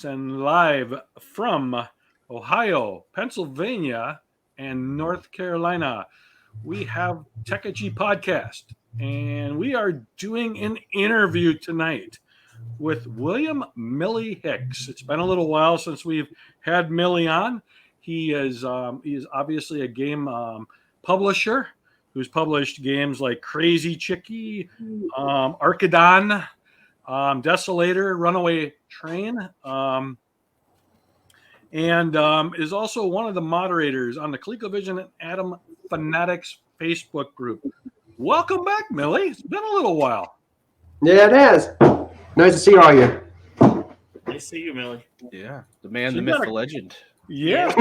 and live from Ohio, Pennsylvania, and North Carolina. We have Techegy podcast, and we are doing an interview tonight with William Milli Hicks. It's been a little while since we've had Milli on. He is obviously a game publisher who's published games like Crazy Chicky, Archidon, Desolator, Runaway Train, and is also one of the moderators on the ColecoVision and Atom Fanatics Facebook group. Welcome back, Milli. It's been a little while. Yeah, it is. Nice to see all you. Nice to see you, Milli. Yeah, the man, the myth, the legend. Yeah.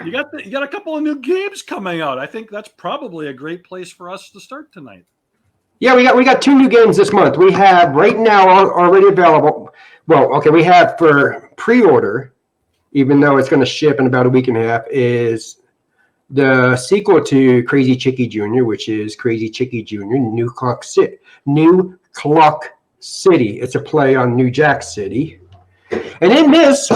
You got a couple of new games coming out. I think that's probably a great place for us to start tonight. Yeah, we got 2 new games this month. We have right now already available. Well, okay, we have for pre-order, even though it's going to ship in about a week and a half, is the sequel to Crazy Chicky Jr., which is Crazy Chicky Jr. New Clock City. It's a play on New Jack City. And in this,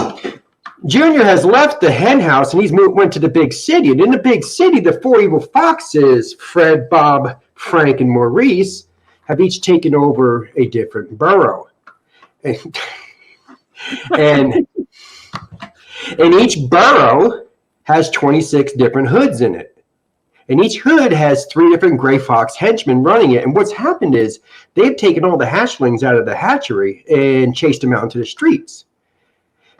Junior has left the hen house and went to the big city. And in the big city, the 4 evil foxes, Fred, Bob, Frank, and Maurice, have each taken over a different borough. And each borough has 26 different hoods in it. And each hood has 3 different gray fox henchmen running it. And what's happened is they've taken all the hatchlings out of the hatchery and chased them out into the streets.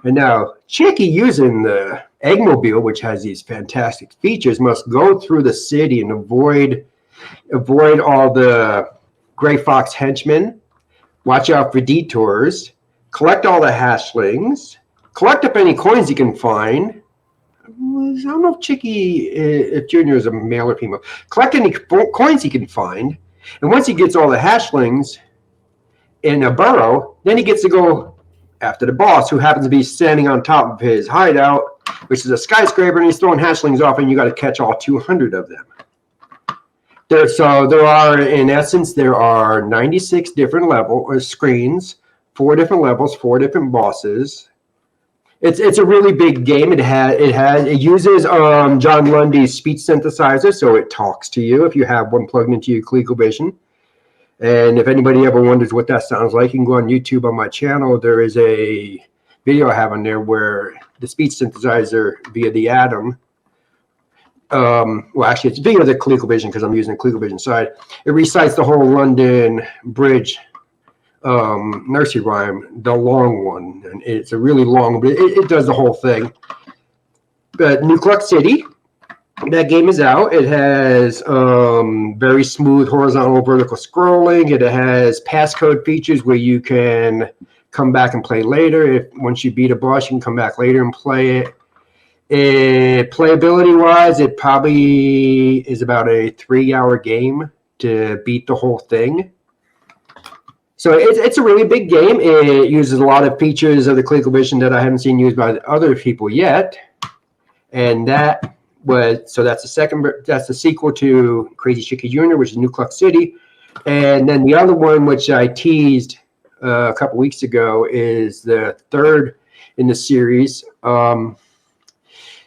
And now Chicky, using the Eggmobile, which has these fantastic features, must go through the city and avoid all the gray fox henchmen, watch out for detours, collect all the hatchlings, collect up any coins you can find. I don't know if Junior is a male or female. Collect any coins he can find. And once he gets all the hatchlings in a burrow, then he gets to go after the boss, who happens to be standing on top of his hideout, which is a skyscraper, and he's throwing hatchlings off, and you got to catch all 200 of them. There are 96 different level or screens, 4 different levels, 4 different bosses. It's a really big game. It uses John Lundy's speech synthesizer, so it talks to you if you have one plugged into your ColecoVision. And if anybody ever wonders what that sounds like, you can go on YouTube on my channel. There is a video I have on there where the speech synthesizer via the Atom, it's via the ColecoVision because I'm using the ColecoVision side. It recites the whole London Bridge nursery rhyme, the long one. And it's a really long, but it does the whole thing. But New Clock City, that game is out. It has very smooth horizontal vertical scrolling. It has passcode features where you can come back and play later. Once you beat a boss, you can come back later and play it. Playability-wise, it probably is about a 3-hour game to beat the whole thing. So it's a really big game. It uses a lot of features of the ColecoVision that I haven't seen used by other people yet. And that's the sequel to Crazy Chicky Jr., which is New Clock City. And then the other one, which I teased a couple weeks ago, is the third in the series.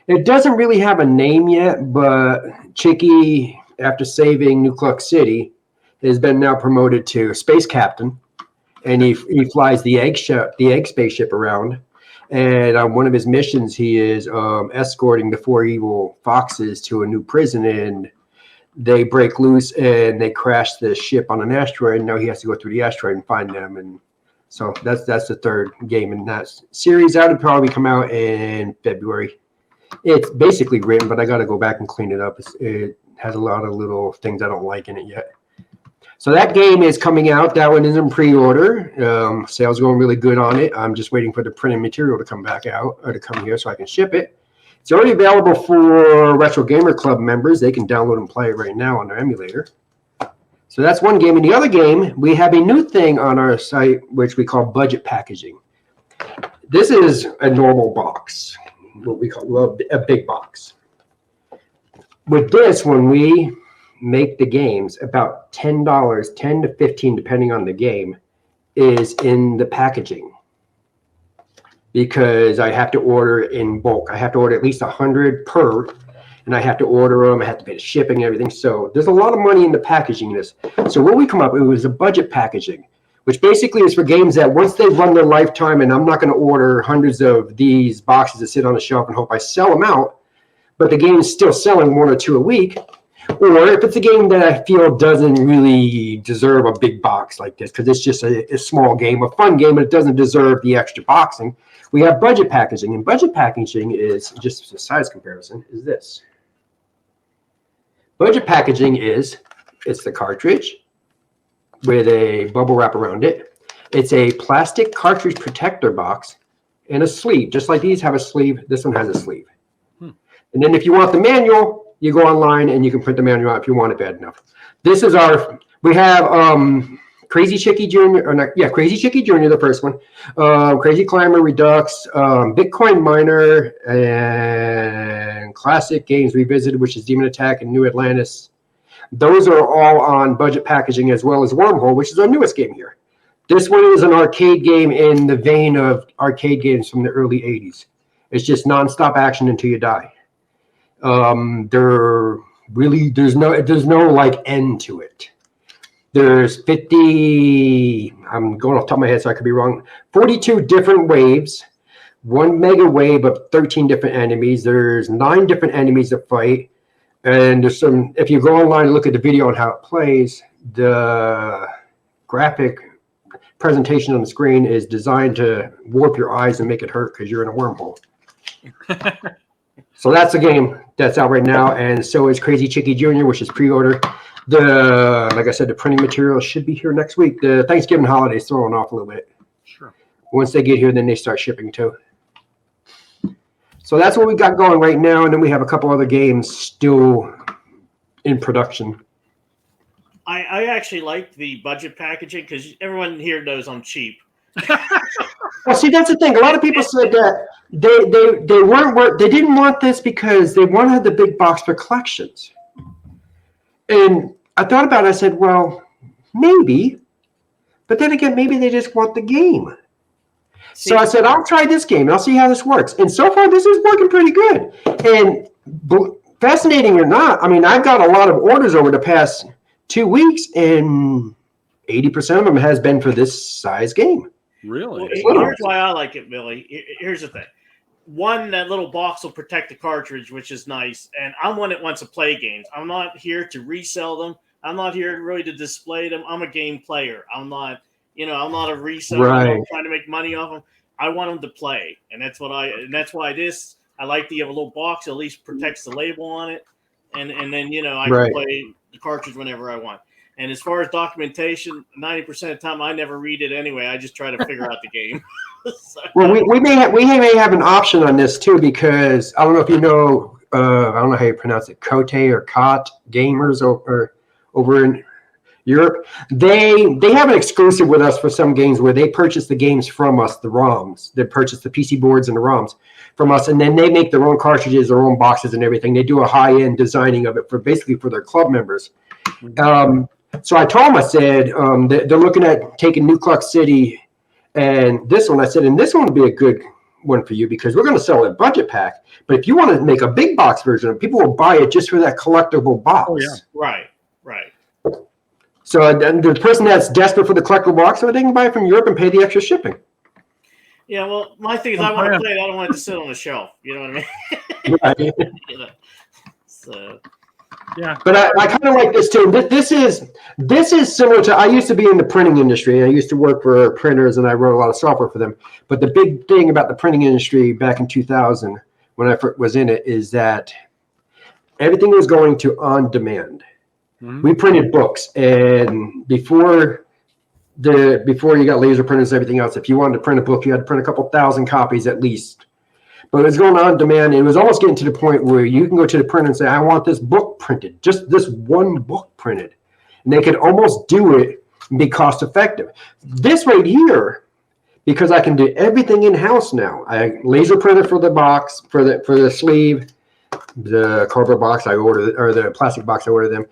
It doesn't really have a name yet, but Chicky, after saving New Clock City, has been now promoted to space captain, and he flies the egg spaceship around. And on one of his missions, he is escorting the 4 evil foxes to a new prison, and they break loose and they crash the ship on an asteroid. And now he has to go through the asteroid and find them. And so that's the third game in that series. That would probably come out in February. It's basically written, but I got to go back and clean it up. It has a lot of little things I don't like in it yet. So that game is coming out. That one is in pre-order. Sales going really good on it. I'm just waiting for the printed material to come back out or to come here so I can ship it. It's already available for Retro Gamer Club members. They can download and play it right now on their emulator. So that's one game. And the other game, we have a new thing on our site, which we call budget packaging. This is a normal box, what we call a big box. With this, when we make the games, about $10, $10 to $15, depending on the game, is in the packaging. because I have to order in bulk. I have to order at least 100 per, and I have to order them. I have to pay the shipping and everything. So there's a lot of money in the packaging this. So what we come up with was a budget packaging, which basically is for games that once they run their lifetime, and I'm not going to order hundreds of these boxes that sit on the shelf and hope I sell them out, but the game is still selling 1 or 2 a week. Or if it's a game that I feel doesn't really deserve a big box like this, because it's just a small game, a fun game, but it doesn't deserve the extra boxing, we have budget packaging. And budget packaging is, just a size comparison, is this. Budget packaging is, it's the cartridge with a bubble wrap around it. It's a plastic cartridge protector box and a sleeve. Just like these have a sleeve, this one has a sleeve. And then if you want the manual, you go online and you can print the manual out if you want it bad enough. This is our, we have Crazy Chicky Jr., or not, yeah, Crazy Chicky Jr., the first one, Crazy Climber, Redux, Bitcoin Miner, and Classic Games Revisited, which is Demon Attack and New Atlantis. Those are all on budget packaging, as well as Wormhole, which is our newest game here. This one is an arcade game in the vein of arcade games from the early 80s. It's just nonstop action until you die. There's no like end to it. There's 50, I'm going off the top of my head, so I could be wrong, 42 different waves, 1 mega wave of 13 different enemies. There's 9 different enemies to fight. And there's some, if you go online and look at the video on how it plays, the graphic presentation on the screen is designed to warp your eyes and make it hurt because you're in a wormhole. So that's a game that's out right now, and so is Crazy Chicky Jr., which is pre-order. Like I said, the printing material should be here next week. The Thanksgiving holiday is throwing off a little bit. Sure. Once they get here, then they start shipping too. So that's what we got going right now, and then we have a couple other games still in production. I actually like the budget packaging because everyone here knows I'm cheap. Well, see, that's the thing. A lot of people said that they didn't want this because they wanted the big box for collections. And I thought about it. I said, well, maybe. But then again, maybe they just want the game. So I said, I'll try this game and I'll see how this works. And so far, this is working pretty good. And fascinating or not, I mean, I've got a lot of orders over the past 2 weeks, and 80% of them has been for this size game. Really? Well, here's why I like it, Milli. Here's the thing. One, that little box will protect the cartridge, which is nice. And I'm one that wants to play games. I'm not here to resell them. I'm not here really to display them. I'm a game player. I'm not a reseller. Right. I'm not trying to make money off them. I want them to play. And that's why this, I like to have a little box that at least protects the label on it. And then, I can play the cartridge whenever I want. And as far as documentation, 90% of the time I never read it anyway. I just try to figure out the game. So. Well, we may have an option on this too, because I don't know if you know, I don't know how you pronounce it, Cote or Cot Gamers or over in Europe. They have an exclusive with us for some games where they purchase the games from us, the ROMs. They purchase the PC boards and the ROMs from us, and then they make their own cartridges, their own boxes and everything. They do a high-end designing of it for their club members. So I told them, I said, they're looking at taking New Cluck City and this one. I said, and this one would be a good one for you because we're going to sell a budget pack. But if you want to make a big box version, people will buy it just for that collectible box. Oh, yeah. Right. So the person that's desperate for the collectible box, so they can buy it from Europe and pay the extra shipping. Yeah, well, my thing is I want to play it. I don't want it to sit on the shelf. You know what I mean? Right. So... Yeah, but I kind of like this too. This is similar to, I used to be in the printing industry. I used to work for printers and I wrote a lot of software for them. But the big thing about the printing industry back in 2000, when I was in it, is that everything was going to on demand. Mm-hmm. We printed books, and before you got laser printers and everything else, if you wanted to print a book, you had to print a couple thousand copies at least. But it was going on demand. It was almost getting to the point where you can go to the printer and say, I want this book printed, just this one book printed. And they could almost do it and be cost effective. This right here, because I can do everything in-house now. I laser printed for the box, for the sleeve, the cardboard box I ordered, or the plastic box I ordered them.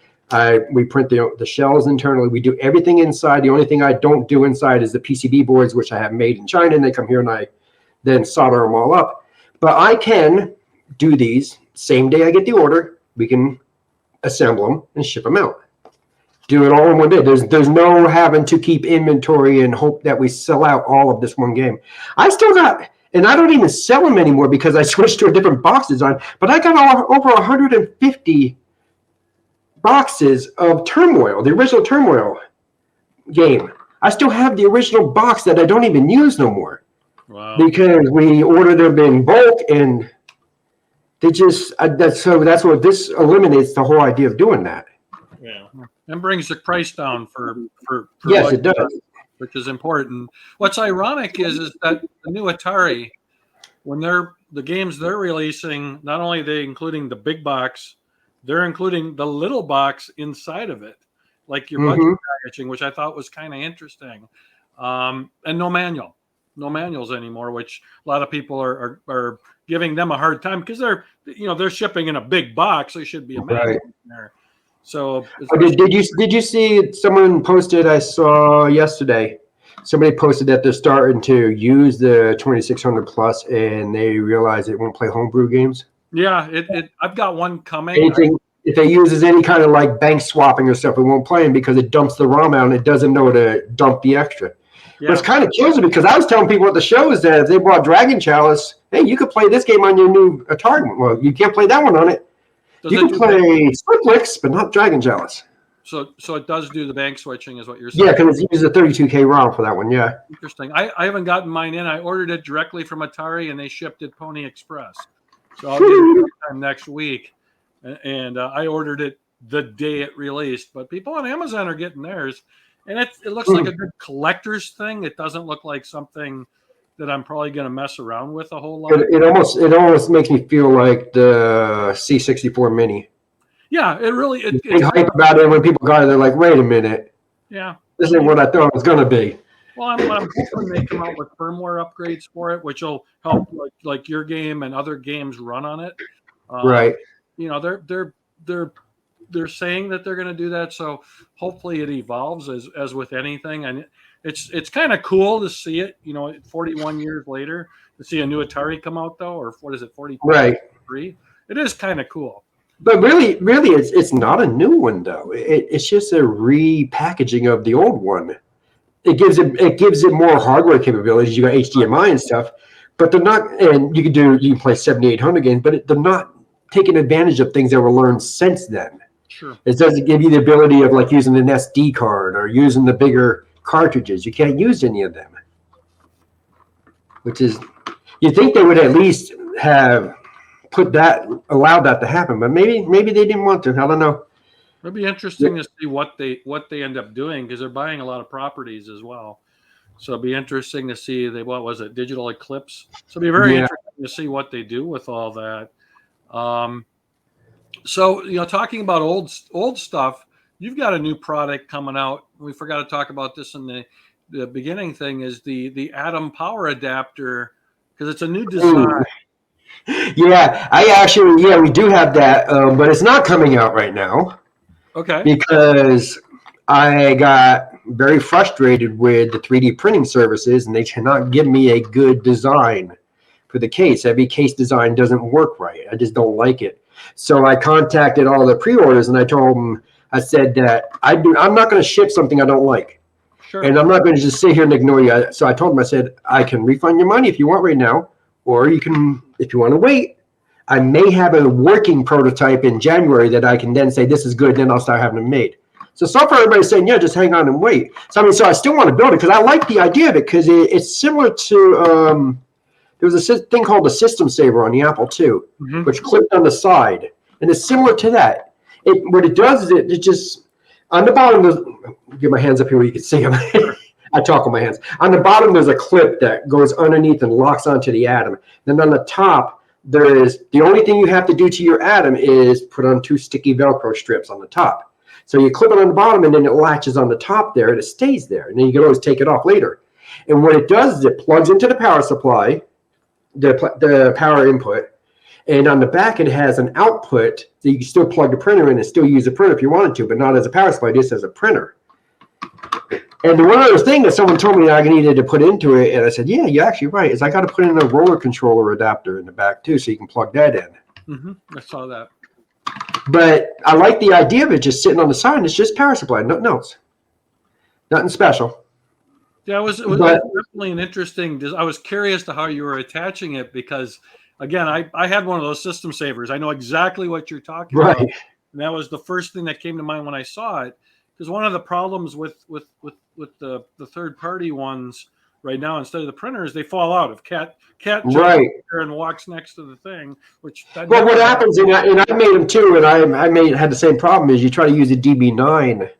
We print the shells internally. We do everything inside. The only thing I don't do inside is the PCB boards, which I have made in China, and they come here and I then solder them all up. But I can do these same day I get the order. We can assemble them and ship them out. Do it all in one day. There's no having to keep inventory and hope that we sell out all of this one game. I still got, and I don't even sell them anymore because I switched to a different box design, but I got over 150 boxes of Turmoil, the original Turmoil game. I still have the original box that I don't even use no more. Wow. Because we ordered them in bulk, and they just that's what this eliminates the whole idea of doing that. Yeah, and brings the price down for yes, it does, which is important. What's ironic is that the new Atari, when the games they're releasing, not only are they including the big box, they're including the little box inside of it, like your budget packaging, which I thought was kind of interesting. And no manuals anymore, which a lot of people are giving them a hard time because they're shipping in a big box. There should be a manual in there. So did you see someone posted? I saw yesterday. Somebody posted that they're starting to use the 2600 plus, and they realize it won't play homebrew games. Yeah, I've got one coming. If it uses any kind of like bank swapping or stuff, it won't play them because it dumps the ROM out and it doesn't know to dump the extra. Yeah. Which kind of kills it because I was telling people at the show is that if they bought Dragon Chalice, hey, you could play this game on your new Atari. Well, you can't play that one on it. You can play Slicklicks, but not Dragon Chalice. So it does do the bank switching, is what you're saying? Yeah, because it uses a 32K ROM for that one. Yeah. Interesting. I haven't gotten mine in. I ordered it directly from Atari, and they shipped it Pony Express. So I'll get it sometime next week. And I ordered it the day it released. But people on Amazon are getting theirs, and it looks like a good collector's thing. It doesn't look like something that I'm probably going to mess around with a whole lot. It almost makes me feel like the C64 Mini. Yeah, it really. It's hype about it when people got it. They're like, "Wait a minute, yeah, this isn't what I thought it was going to be." Well, I'm hoping they come out with firmware upgrades for it, which will help like your game and other games run on it. Right. You know, they're saying that they're going to do that, so hopefully it evolves as with anything. And it's kind of cool to see it. 41 years later, to see a new Atari come out though, or what is it, 43? Right. It is kind of cool. But really, it's not a new one though. It's just a repackaging of the old one. It gives it more hardware capabilities. You got HDMI and stuff, but they're not. And you can play 7800 games, but they're not taking advantage of things that were learned since then. Sure. It doesn't give you the ability of like using an SD card or using the bigger cartridges. You can't use any of them. Which is, you think they would at least have allowed that to happen, but maybe they didn't want to. I don't know. It'll be interesting to see what they end up doing because they're buying a lot of properties as well. So it'll be interesting to see what was it, Digital Eclipse. So it'll be very interesting to see what they do with all that. So talking about old stuff, you've got a new product coming out. We forgot to talk about this in the beginning thing. Is the Atom power adapter, because it's a new design. Yeah, we do have that, but it's not coming out right now. Okay. Because I got very frustrated with the 3D printing services, and they cannot give me a good design for the case. Every case design doesn't work right. I just don't like it. So I contacted all the pre-orders, and I told them, I said that I'm not going to ship something I don't like. Sure. And I'm not going to just sit here and ignore you. So I told them, I said, I can refund your money if you want right now, or you can, if you want to wait. I may have a working prototype in January that I can then say this is good, then I'll start having them made. So far everybody's saying, yeah, just hang on and wait. So I still want to build it because I like the idea of it because it's similar to there was a thing called the System Saver on the Apple II, which clipped on the side, and it's similar to that. What it does is it just on the bottom. Get my hands up here where you can see them. I talk with my hands. On the bottom, there's a clip that goes underneath and locks onto the Atom. Then on the top, the only thing you have to do to your Atom is put on 2 sticky Velcro strips on the top. So you clip it on the bottom, and then it latches on the top there, and it stays there. And then you can always take it off later. And what it does is it plugs into the power supply, the power input, and on the back it has an output so you can still plug the printer in and still use the printer if you wanted to, but not as a power supply, just as a printer. And the one other thing that someone told me that I needed to put into it, and I said, yeah, you're actually right, is I got to put in a roller controller adapter in the back too, so you can plug that in. I saw that. But I like the idea of it just sitting on the side. And it's just power supply, nothing else, nothing special. Yeah, it was definitely an interesting. I was curious to how you were attaching it because, again, I had one of those system savers. I know exactly what you're talking about, and that was the first thing that came to mind when I saw it. Because one of the problems with the third party ones right now, instead of the printers, they fall out. If cat jumps there and walks next to the thing, which well, what happens, and I made them too, and I had the same problem. Is you try to use a DB9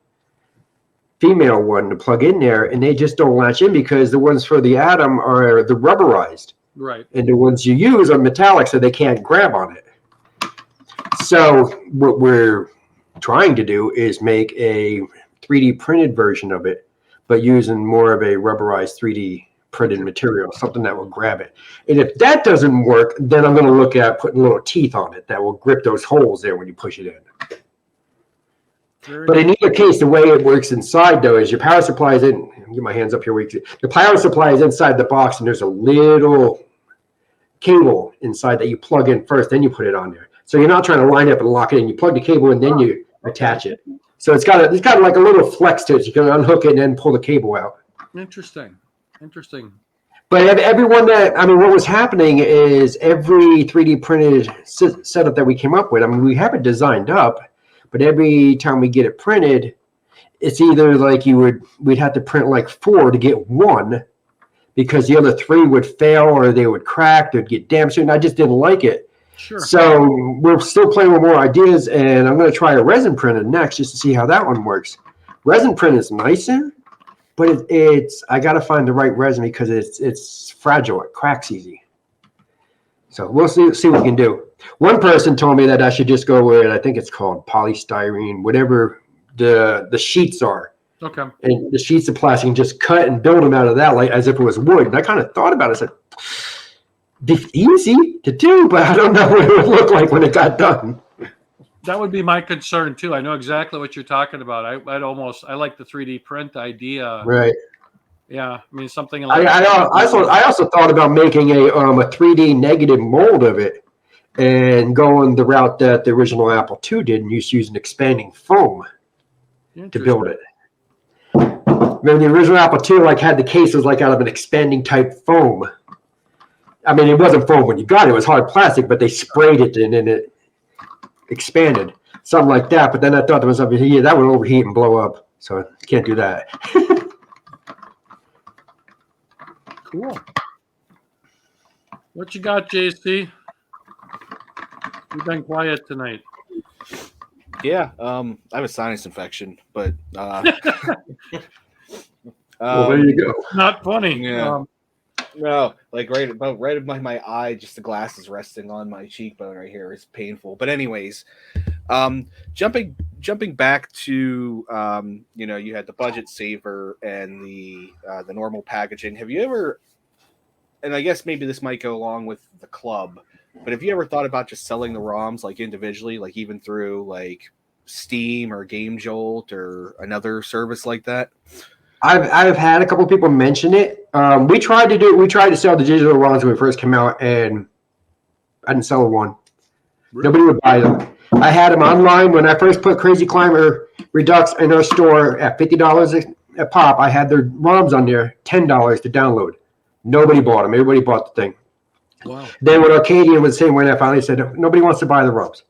female one to plug in there, and they just don't latch in because the ones for the Atom are the rubberized, right? And the ones you use are metallic, so they can't grab on it. So what we're trying to do is make a 3D printed version of it, but using more of a rubberized 3D printed material, something that will grab it. And if that doesn't work, then I'm going to look at putting little teeth on it that will grip those holes there when you push it in. But in either case, the way it works inside, though, is your power supply is in. Get my hands up here. The power supply is inside the box, and there's a little cable inside that you plug in first, then you put it on there. So you're not trying to line it up and lock it in. You plug the cable and then you attach it. So it's got like a little flex to it. You can unhook it and then pull the cable out. Interesting. But everyone what was happening is every 3D printed setup that we came up with, we have it designed up, but every time we get it printed, it's either like we'd have to print like 4 to get 1 because the other 3 would fail or they would crack, they'd get damaged, and I just didn't like it. Sure. So we're still playing with more ideas, and I'm going to try a resin printed next just to see how that one works. Resin print is nicer, but I got to find the right resin because it's fragile, it cracks easy. So we'll see what we can do. One person told me that I should just go with, I think it's called polystyrene, whatever the sheets are. Okay. And the sheets of plastic, and just cut and build them out of that like as if it was wood. And I kind of thought about it. I said, it'd be easy to do, but I don't know what it would look like when it got done. That would be my concern too. I know exactly what you're talking about. I like the 3D print idea. Right. Yeah, something like I also thought about making a 3D negative mold of it and going the route that the original Apple II did and using expanding foam to build it. Remember the original Apple II had the case was out of an expanding type foam. It wasn't foam when you got it. It was hard plastic, but they sprayed it and then it expanded. Something like that. But then I thought to myself, yeah, that would overheat and blow up. So I can't do that. Cool. What you got, JC? You've been quiet tonight. Yeah, I have a sinus infection, but well, there you go. Not funny. Yeah. No, right above my eye, just the glasses resting on my cheekbone right here is painful. But anyways, jumping back to you had the budget saver and the normal packaging. Have you ever, and I guess maybe this might go along with the club, but have you ever thought about just selling the ROMs individually, even through Steam or Game Jolt or another service like that? I've had a couple of people mention it. We tried to sell the digital ROMs when we first came out, and I didn't sell one. Really? Nobody would buy them. I had them online when I first put Crazy Climber Redux in our store at $50 a pop. I had their ROMs on there, $10 to download. Nobody bought them. Everybody bought the thing. Wow. Then when Arcadian was the same way, I finally said nobody wants to buy the ROMs.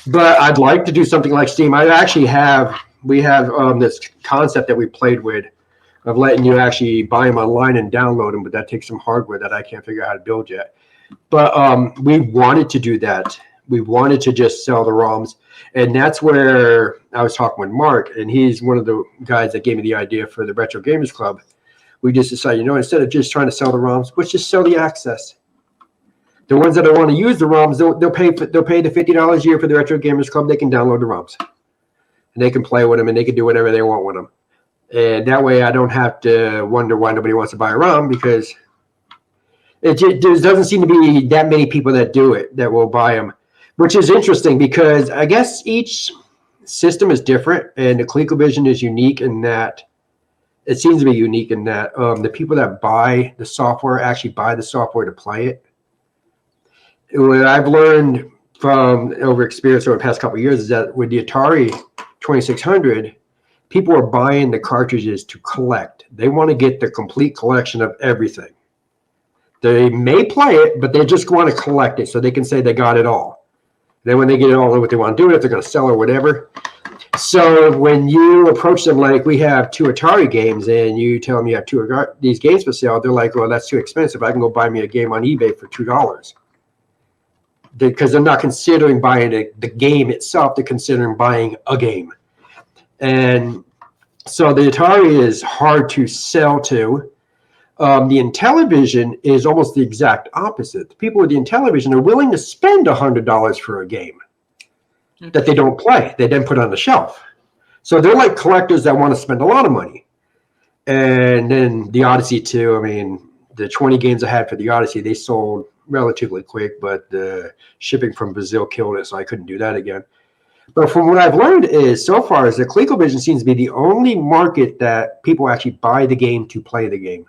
But I'd like to do something like Steam. We have this concept that we played with of letting you actually buy them online and download them, but that takes some hardware that I can't figure out how to build yet. But we wanted to do that. We wanted to just sell the ROMs, and that's where I was talking with Mark, and he's one of the guys that gave me the idea for the Retro Gamers Club. We just decided, instead of just trying to sell the ROMs, let's just sell the access. The ones that want to use the ROMs, they'll pay the $50 a year for the Retro Gamers Club. They can download the ROMs, and they can play with them, and they can do whatever they want with them. And that way I don't have to wonder why nobody wants to buy a ROM, because there doesn't seem to be that many people that do it, that will buy them, which is interesting because I guess each system is different, and the ColecoVision is unique in that it seems to be unique in that the people that buy the software actually buy the software to play it. What I've learned from over experience over the past couple of years is that with the Atari 2600, people are buying the cartridges to collect. They want to get the complete collection of everything. They may play it, but they just want to collect it so they can say they got it all. Then when they get it all, what they want to do, if they're going to sell or whatever. So when you approach them like, we have 2 Atari games, and you tell them you have 2 of these games for sale, they're like, well, that's too expensive. I can go buy me a game on eBay for $2. Because they're not considering buying the game itself, they're considering buying a game. And so the Atari is hard to sell to. The Intellivision is almost the exact opposite. The people with the Intellivision are willing to spend $100 for a game that they don't play. They then put on the shelf. So they're like collectors that want to spend a lot of money. And then the Odyssey 2, I mean, the 20 games I had for the Odyssey, they sold relatively quick, but the shipping from Brazil killed it, so I couldn't do that again. But from what I've learned is so far is that ColecoVision seems to be the only market that people actually buy the game to play the game,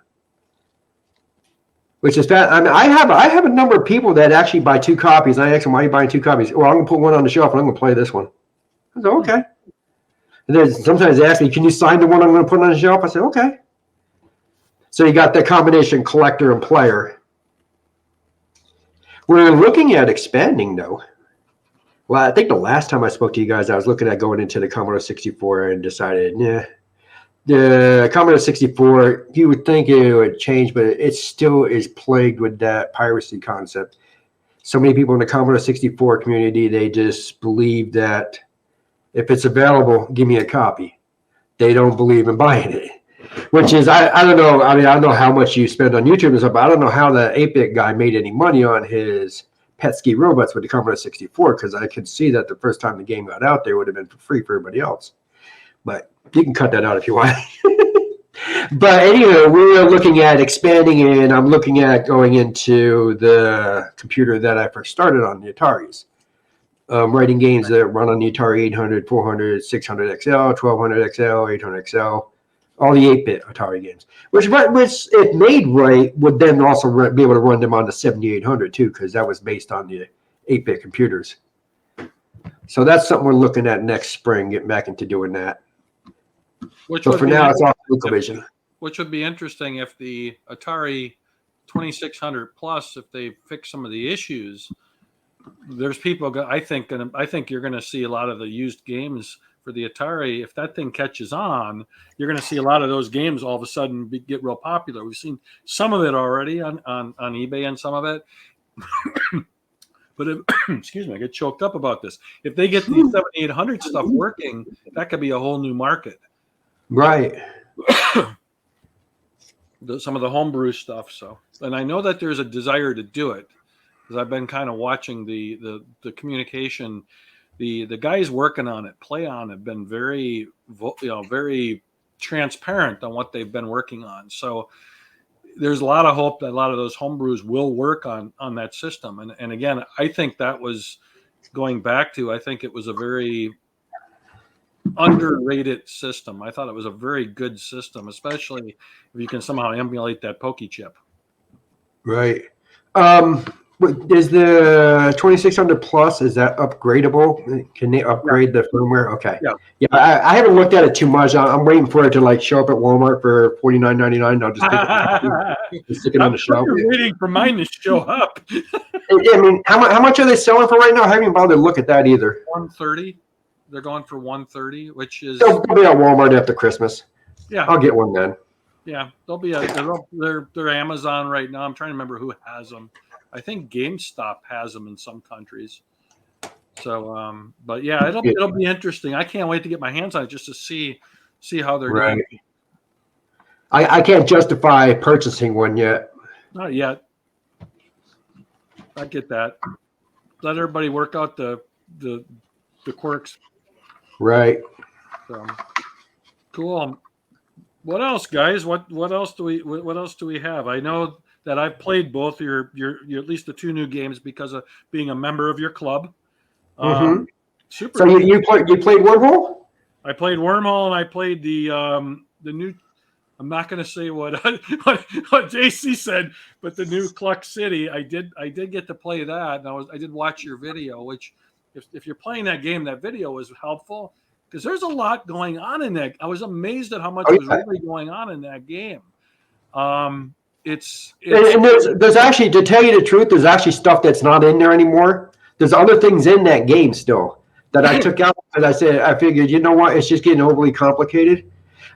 which is bad. I mean, I have a number of people that actually buy 2 copies. And I ask them, why are you buying 2 copies? Well, I'm going to put one on the shelf and I'm going to play this one. I said, okay. And then sometimes they ask me, can you sign the one I'm going to put on the shelf? I said, okay. So you got that combination collector and player. We're looking at expanding, though. Well, I think the last time I spoke to you guys, I was looking at going into the Commodore 64 and decided, yeah, the Commodore 64, you would think it would change, but it still is plagued with that piracy concept. So many people in the Commodore 64 community, they just believe that if it's available, give me a copy. They don't believe in buying it. Which is, I don't know. I mean, I don't know how much you spend on YouTube and stuff, but I don't know how the 8-bit guy made any money on his pet ski robots with the Commodore 64, because I could see that the first time the game got out there would have been for free for everybody else. But you can cut that out if you want. But anyway, we're looking at expanding, and I'm looking at going into the computer that I first started on, the Ataris. Writing games that run on the Atari 800, 400, 600 XL, 1200 XL, 800 XL. All the 8-bit Atari games, which if made right, would then also be able to run them on the 7800 too, because that was based on the 8-bit computers. So that's something we're looking at next spring, getting back into doing that. So for now, it's all ColecoVision. Which would be interesting if the Atari 2600 Plus, if they fix some of the issues, there's people. I think you're going to see a lot of the used games for the Atari. If that thing catches on, you're going to see a lot of those games all of a sudden get real popular. We've seen some of it already on eBay and some of it. But excuse me, I get choked up about this. If they get the 7800 stuff working, that could be a whole new market. Right. Some of the homebrew stuff. So, and I know that there's a desire to do it, because I've been kind of watching the communication. The guys working on it, have been very, very transparent on what they've been working on. So there's a lot of hope that a lot of those homebrews will work on that system. And again, I think that was going back to, I think it was a very underrated system. I thought it was a very good system, especially if you can somehow emulate that Pokey chip. Right. Is the 2600 Plus, is that upgradable? Can they upgrade the firmware? Okay. Yeah. I haven't looked at it too much. I'm waiting for it to like show up at Walmart for $49.99. I'll just stick it on the shelf. I'm waiting for mine to show up. I mean, how much are they selling for right now? I haven't even bothered to look at that either. $130. They're going for $130, which is they'll be at Walmart after Christmas. Yeah, I'll get one then. Yeah, they're Amazon right now. I'm trying to remember who has them. I think GameStop has them in some countries. So, but yeah, it'll be interesting. I can't wait to get my hands on it just to see how they're doing. I can't justify purchasing one yet. Not yet. I get that. Let everybody work out the quirks. Right. So, cool. What else, guys? What else do we have? I know that I've played both your at least the 2 new games because of being a member of your club. Super. So you played Wormhole? I played Wormhole, and I played the new I'm not going to say what JC said, but the new Cluck City, I did get to play that, and I did watch your video, which if you're playing that game, that video was helpful because there's a lot going on in that. I was amazed at how much was really going on in that game. It's and there's actually, to tell you the truth, there's actually stuff that's not in there anymore. There's other things in that game still that I took out because I figured, you know what, it's just getting overly complicated.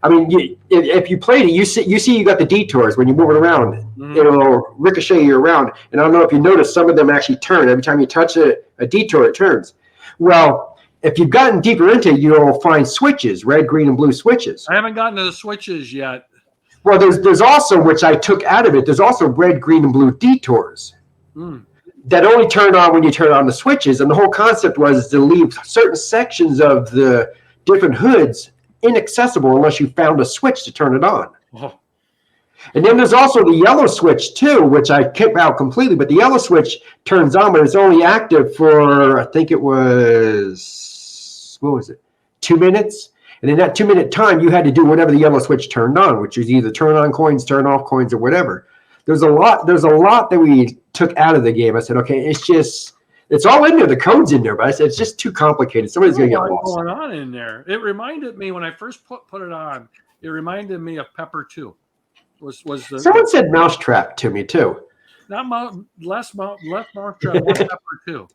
I mean, if you played it, you see you got the detours when you move it around. Mm-hmm. It'll ricochet you around. And I don't know if you noticed, some of them actually turn. Every time you touch a detour, it turns. Well, if you've gotten deeper into it, you'll find switches, red, green, and blue switches. I haven't gotten to the switches yet. Well, there's also, which I took out of it, there's also red, green, and blue detours that only turn on when you turn on the switches. And the whole concept was to leave certain sections of the different hoods inaccessible unless you found a switch to turn it on. Oh. And then there's also the yellow switch too, which I kept out completely, but the yellow switch turns on, but it's only active for, I think it was, 2 minutes? And in that 2 minute time, you had to do whatever the yellow switch turned on, which is either turn on coins, turn off coins, or whatever. There's a lot that we took out of the game. I said, okay, it's all in there. The code's in there, but I said it's just too complicated. Somebody's going to get lost. What's going on in there? It reminded me when I first put it on. It reminded me of Pepper 2. Someone said Mousetrap to me too. Not less Mousetrap, more Pepper 2.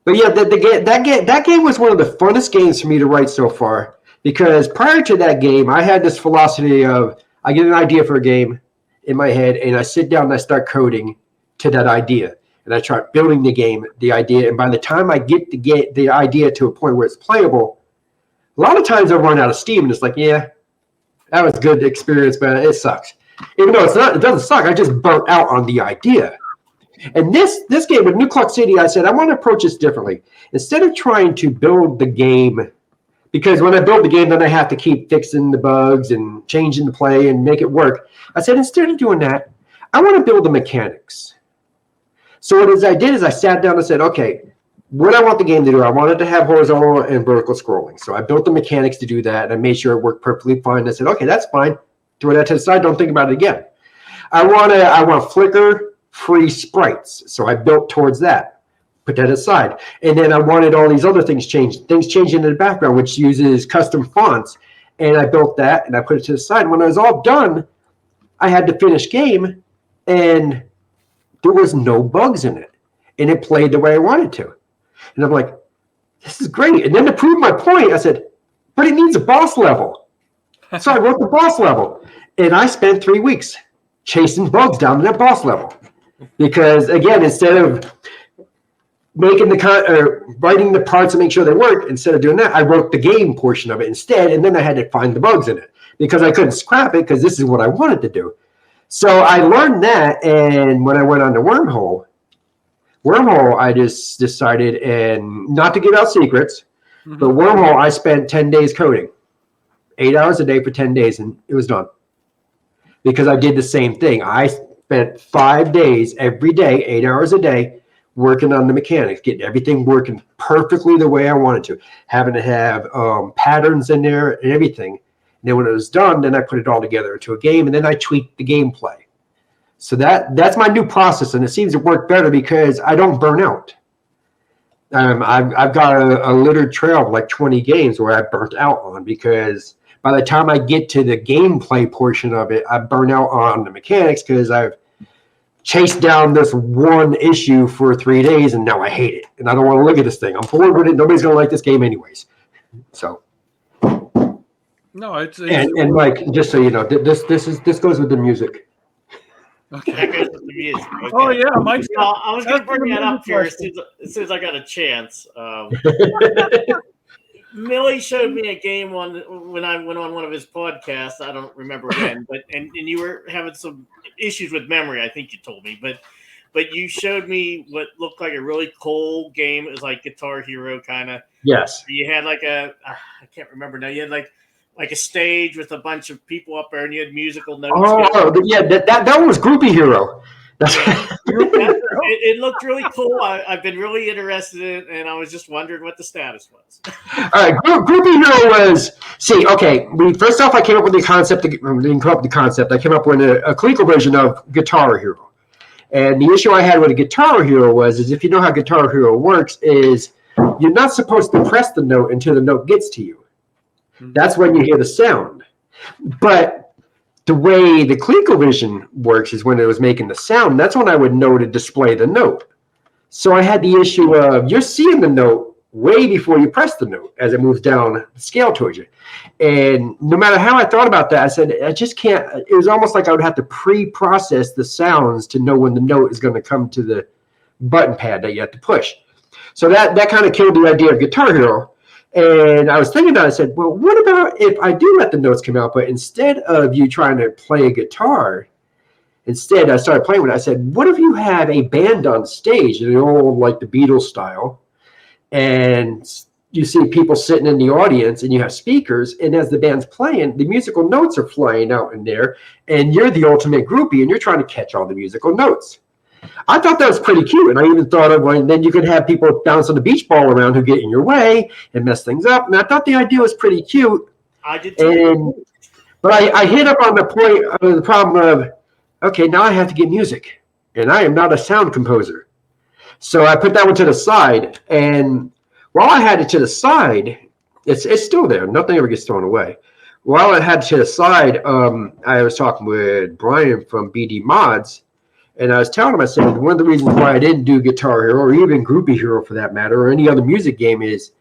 But yeah, that game was one of the funnest games for me to write so far, because prior to that game, I had this philosophy of I get an idea for a game in my head, and I sit down and I start coding to that idea. And I start building the idea. And by the time I get the idea to a point where it's playable, a lot of times I run out of steam and it's like, yeah, that was a good experience, but it sucks. Even though it doesn't suck. I just burnt out on the idea. And this game with New Cluck City, I said, I want to approach this differently. Instead of trying to build the game, because when I build the game, then I have to keep fixing the bugs and changing the play and make it work. I said, instead of doing that, I want to build the mechanics. So what I did is I sat down and said, okay, what I want the game to do, I wanted to have horizontal and vertical scrolling. So I built the mechanics to do that, and I made sure it worked perfectly fine. I said, okay, that's fine. Throw that to the side. Don't think about it again. I want flicker-free sprites. So I built towards that. Put that aside. And then I wanted all these other things changed. Things changing in the background, which uses custom fonts. And I built that, and I put it to the side. When I was all done, I had to finish game, and there was no bugs in it. And it played the way I wanted to. And I'm like, this is great. And then to prove my point, I said, but it needs a boss level. So I wrote the boss level. And I spent 3 weeks chasing bugs down to that boss level. Because, again, instead of writing the parts and make sure they work, instead of doing that, I wrote the game portion of it instead. And then I had to find the bugs in it. Because I couldn't scrap it because this is what I wanted to do. So I learned that, and when I went on to Wormhole, I just decided, and not to give out secrets, but Wormhole, I spent 10 days coding, 8 hours a day for 10 days, and it was done. Because I did the same thing. I spent 5 days every day, 8 hours a day, working on the mechanics, getting everything working perfectly the way I wanted to, having to have patterns in there and everything. And then when it was done, then I put it all together into a game, and then I tweaked the gameplay. So that's my new process, and it seems to work better because I don't burn out. I've got a littered trail of like 20 games where I burnt out on, because by the time I get to the gameplay portion of it, I burn out on the mechanics because I've chased down this one issue for 3 days, and now I hate it, and I don't want to look at this thing. I'm bored with it. Nobody's going to like this game anyways. So. No, it's and Mike, just so you know, this goes with the music. Okay. That goes with the music. Okay. Oh yeah, Mike's. I was going to bring that up here as soon as I got a chance. Milli showed me a game when I went on one of his podcasts. I don't remember when, but and you were having some issues with memory. I think you told me, but you showed me what looked like a really cool game. It was like Guitar Hero kind of. Yes. You had like I can't remember now. You had like a stage with a bunch of people up there, and you had musical notes. Oh, yeah, that one was Groupie Hero. That's It looked really cool. I've been really interested in it, and I was just wondering what the status was. All right, Groupie Hero was, first off, I came up with the concept, I came up with a ColecoVision of Guitar Hero. And the issue I had with a Guitar Hero is if you know how Guitar Hero works, is you're not supposed to press the note until the note gets to you. That's when you hear the sound. But the way the ColecoVision works is when it was making the sound, that's when I would know to display the note. So I had the issue of you're seeing the note way before you press the note as it moves down the scale towards you. And no matter how I thought about that, I said, I just can't. It was almost like I would have to pre-process the sounds to know when the note is going to come to the button pad that you have to push. So that kind of killed the idea of Guitar Hero. And I was thinking about it, I said, well, what about if I do let the notes come out, but instead of you trying to play a guitar, instead I started playing with it. I said, what if you have a band on stage, in the old, like the Beatles style, and you see people sitting in the audience and you have speakers, and as the band's playing, the musical notes are flying out in there, and you're the ultimate groupie, and you're trying to catch all the musical notes. I thought that was pretty cute, and I even thought of then you could have people bouncing the beach ball around who get in your way and mess things up, and I thought the idea was pretty cute. I did too. But I hit up on the point of the problem of, okay, now I have to get music, and I am not a sound composer. So I put that one to the side, and while I had it to the side, it's still there. Nothing ever gets thrown away. While I had it to the side, I was talking with Brian from BD Mods, and I was telling him, I said, one of the reasons why I didn't do Guitar Hero, or even Groupie Hero for that matter, or any other music game is,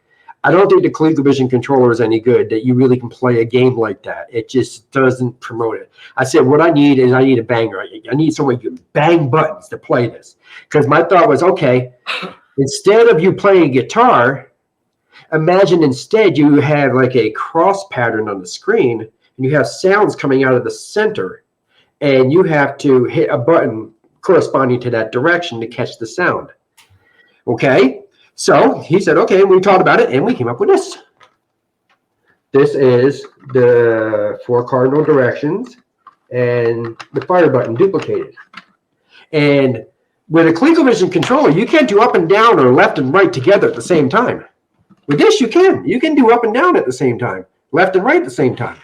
I don't think the ColecoVision controller is any good, that you really can play a game like that. It just doesn't promote it. I said, what I need is I need a banger. I need someone who can bang buttons to play this. Because my thought was, okay, instead of you playing guitar, imagine instead you have like a cross pattern on the screen, and you have sounds coming out of the center, and you have to hit a button corresponding to that direction to catch the sound. Okay? So he said, okay, and we talked about it, and we came up with this. This is the 4 cardinal directions and the fire button duplicated. And with a ColecoVision controller, you can't do up and down or left and right together at the same time. With this, you can. You can do up and down at the same time, left and right at the same time.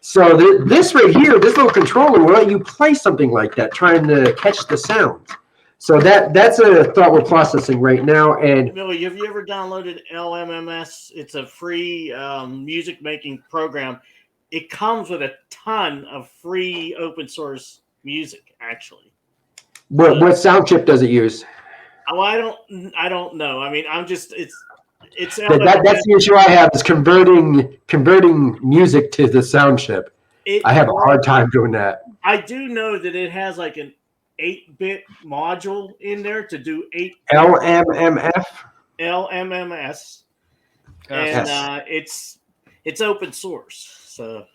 So this right here, this little controller will let you play something like that, trying to catch the sounds. So that's a thought we're processing right now. And Milli, have you ever downloaded LMMS? It's a free music making program. It comes with a ton of free open source music, actually. What sound chip does it use? Oh, I don't know. I mean, it's that's the issue I have, is converting music to the sound chip. I have a hard time doing that. I do know that it has like an 8-bit module in there to do 8 LMMF. LMMS, and it's open source. So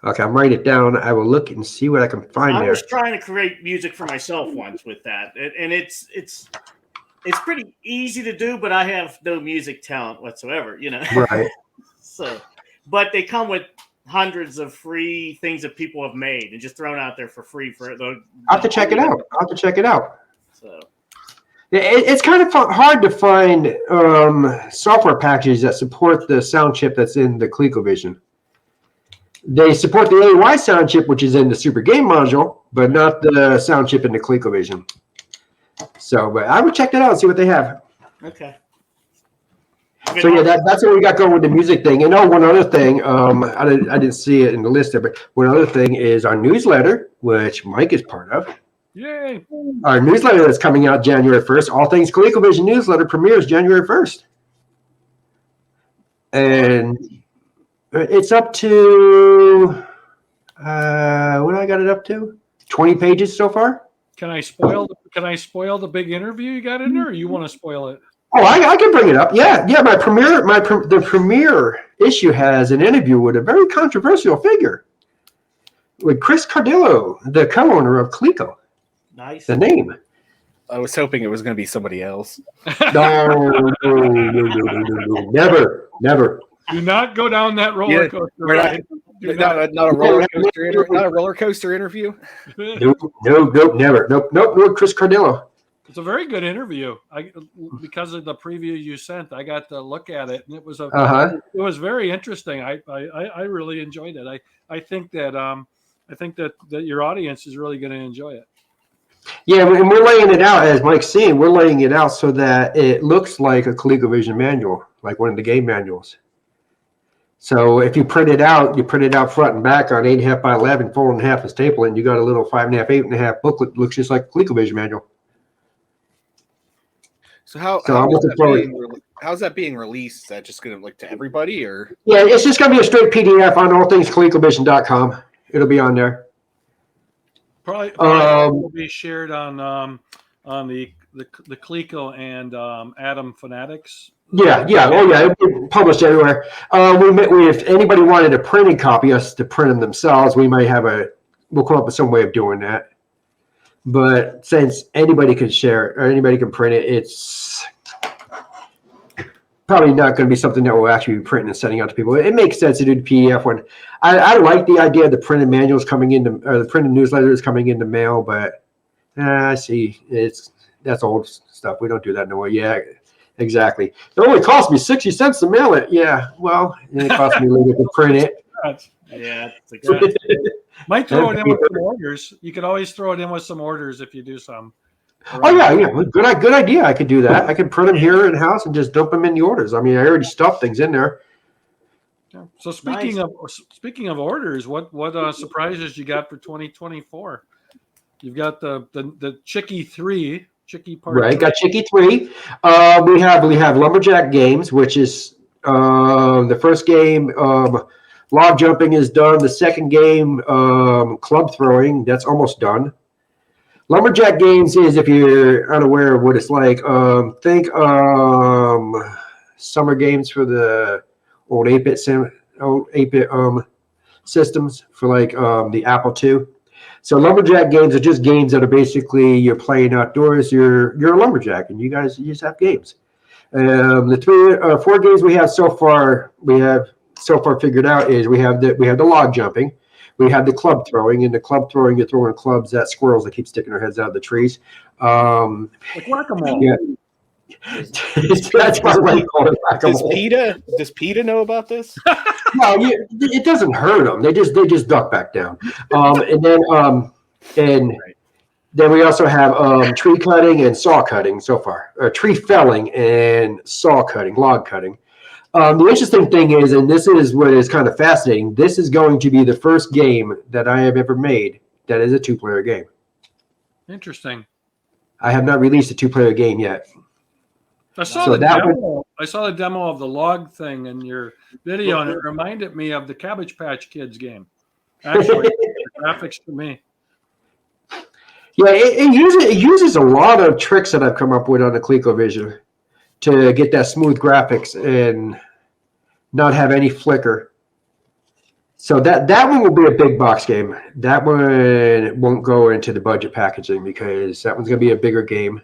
okay, I'm writing it down. I will look and see what I can find there. I was trying to create music for myself once with that, and it's pretty easy to do, but I have no music talent whatsoever, you know. Right. So, but they come with hundreds of free things that people have made and just thrown out there for free for the. I'll have to check it out. So. It's kind of hard to find software packages that support the sound chip that's in the ColecoVision. They support the AY sound chip, which is in the Super Game module, but not the sound chip in the ColecoVision. So, but I would check that out and see what they have. Okay. So yeah, that's what we got going with the music thing. And one other thing, I didn't see it in the list there, but one other thing is our newsletter, which Mike is part of. Yay! Our newsletter that's coming out January 1st. All Things ColecoVision newsletter premieres January 1st. And it's up to, what I got it up to? 20 pages so far. Can I spoil the big interview you got in there, or you want to spoil it? Oh, I can bring it up. Yeah. The premiere issue has an interview with a very controversial figure, with Chris Cardillo, the co-owner of Coleco. Nice. The name. I was hoping it was going to be somebody else. No, never. Do not go down that roller coaster ride. Not a roller coaster. Not a roller coaster interview. Nope, never. Nope. Chris Cardillo. It's a very good interview. Because of the preview you sent, I got to look at it, and it was it was very interesting. I really enjoyed it. I think that your audience is really going to enjoy it. Yeah, and we're laying it out, as Mike's saying, we're laying it out so that it looks like a ColecoVision manual, like one of the game manuals. So if you print it out front and back on 8.5 by 11, fold in half and staple it, and you got a little 5.5, 8.5 booklet, looks just like a ColecoVision manual. So how's that being released? Is that just going to to everybody, or? Yeah, it's just going to be a straight PDF on allthingscolecovision.com. It'll be on there. Probably will be shared on the Coleco and Atom Fanatics. Yeah. Oh, yeah. It'll be published everywhere. If anybody wanted a printed copy, us to print them themselves, we'll come up with some way of doing that. But since anybody can share it or anybody can print it, it's probably not going to be something that we'll actually be printing and sending out to people. It makes sense to do the PDF one. I like the idea of the printed manuals coming into, or the printed newsletters coming into mail, but I see that's old stuff. We don't do that no more. Yeah, exactly. It only cost me 60 cents to mail it. Yeah, well, it cost me a little bit to print it. Yeah. Might throw it in with some orders. You could always throw it in with some orders if you do some. Oh yeah. Good idea. I could do that. I could print them here in the house and just dump them in the orders. I mean, I already stuffed things in there. Yeah. So speaking of orders, what surprises you got for 2024? You've got the Techegy 3, Techegy part. Right, 3. Got Techegy 3. We have Lumberjack Games, which is the first game. Log jumping is done. The second game, club throwing, that's almost done. Lumberjack Games is, if you're unaware of what it's like, think summer games for the old 8-bit systems for like the Apple II. So Lumberjack Games are just games that are basically you're playing outdoors. You're a lumberjack, and you just have games. The 4 games we have so far figured out is we have the log jumping. We have the club throwing. In the club throwing, you're throwing clubs at squirrels that keep sticking their heads out of the trees. Like whack-a-mole. Yeah. That's what I call it, whack-a-mole. Does PETA know about this? No, it doesn't hurt them. They just duck back down. Then we also have tree cutting and saw cutting so far, or tree felling and saw cutting, log cutting. The interesting thing is, and this is what is kind of fascinating, this is going to be the first game that I have ever made that is a 2-player game. Interesting. I have not released a 2-player game yet. I saw the demo. I saw the demo of the log thing in your video, and it reminded me of the Cabbage Patch Kids game. Actually, the graphics to me. Yeah, it uses a lot of tricks that I've come up with on the ColecoVision to get that smooth graphics and not have any flicker. So that one will be a big box game. That one won't go into the budget packaging because that one's going to be a bigger game.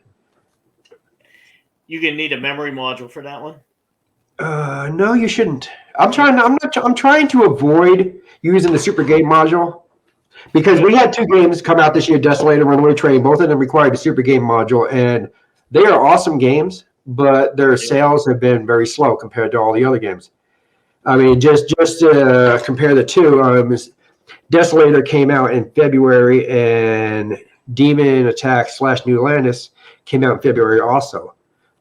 You gonna need a memory module for that one? No, you shouldn't. I'm trying to avoid using the Super Game module because we had 2 games come out this year, Desolator, Runaway Train. Both of them required the Super Game module, and they are awesome games, but their sales have been very slow compared to all the other games. I mean, just to compare the two, Desolator came out in February, and Demon Attack / New Atlantis came out in February also.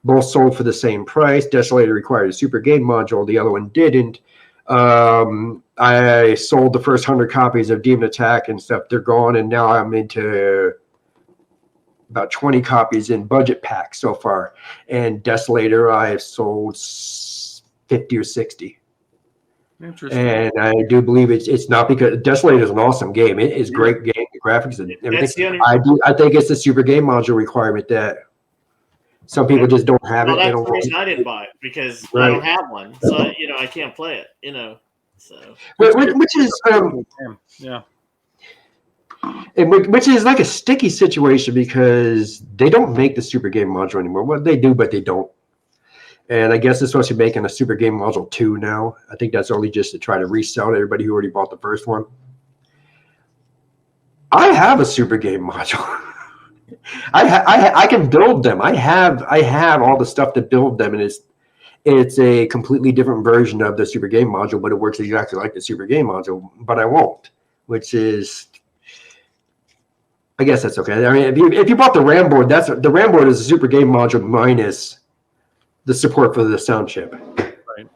Both sold for the same price. Desolator required a Super Game module. The other one didn't. I sold the first 100 copies of Demon Attack and stuff. They're gone, and now I'm into about 20 copies in budget packs so far. And Desolator, I have sold 50 or 60. Interesting. And I do believe it's not because Desolator is an awesome game. It is a great game. The graphics and everything. I think it's the Super Game module requirement that some people just don't have it. That's the reason I didn't buy it because I don't have one, so I can't play it. So which is yeah. Which is like a sticky situation because they don't make the Super Game module anymore. Well, they do, but they don't. And I guess it's supposed to be making a Super Game Module 2 now. I think that's only just to try to resell to everybody who already bought the first one. I have a Super Game Module. I can build them. I have all the stuff to build them, and it's a completely different version of the Super Game Module, but it works exactly like the Super Game Module. But I won't, which is, I guess that's okay. I mean, if you bought the RAM board, the RAM board is a Super Game Module minus the support for the sound chip. Right.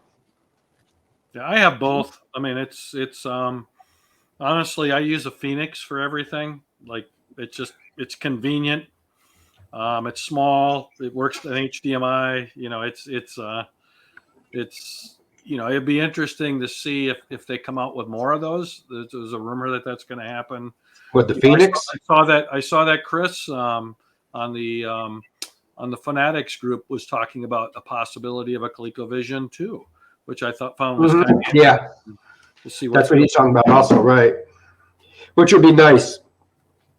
Yeah, I have both. I mean, it's honestly, I use a Phoenix for everything. Like, it's convenient. It's small. It works in HDMI. You know, it's it'd be interesting to see if they come out with more of those. There's a rumor that's going to happen. What, the Phoenix? I saw that Chris on the Fanatics group was talking about a possibility of a ColecoVision 2, which I found was kind of to see that's what he's talking about also, right? Which would be nice.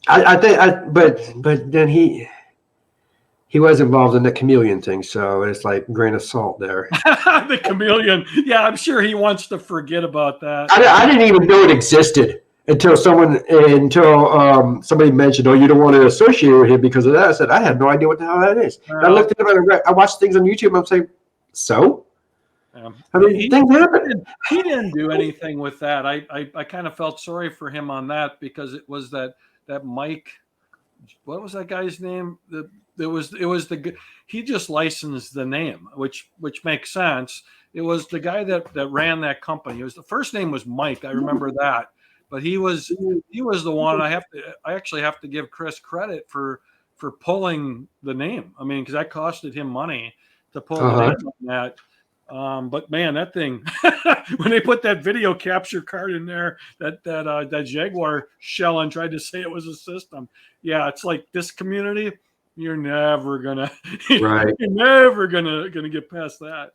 I think, but then he was involved in the chameleon thing, so it's like a grain of salt there. The chameleon, yeah, I'm sure he wants to forget about that. I didn't even know it existed until somebody mentioned, "Oh, you don't want to associate with him because of that." I said, "I had no idea what the hell that is." I looked at it. I watched things on YouTube. I'm saying, so. I mean, things happen. He didn't do anything with that. I kind of felt sorry for him on that because it was that Mike. What was that guy's name? He just licensed the name, which makes sense. It was the guy that ran that company. The first name was Mike. I remember that. But he was the one. I actually have to give Chris credit for pulling the name. I mean, because that costed him money to pull the name on that. But man, that thing when they put that video capture card in there, that Jaguar shell and tried to say it was a system. Yeah, it's like this community, you're never gonna right. You're never gonna get past that.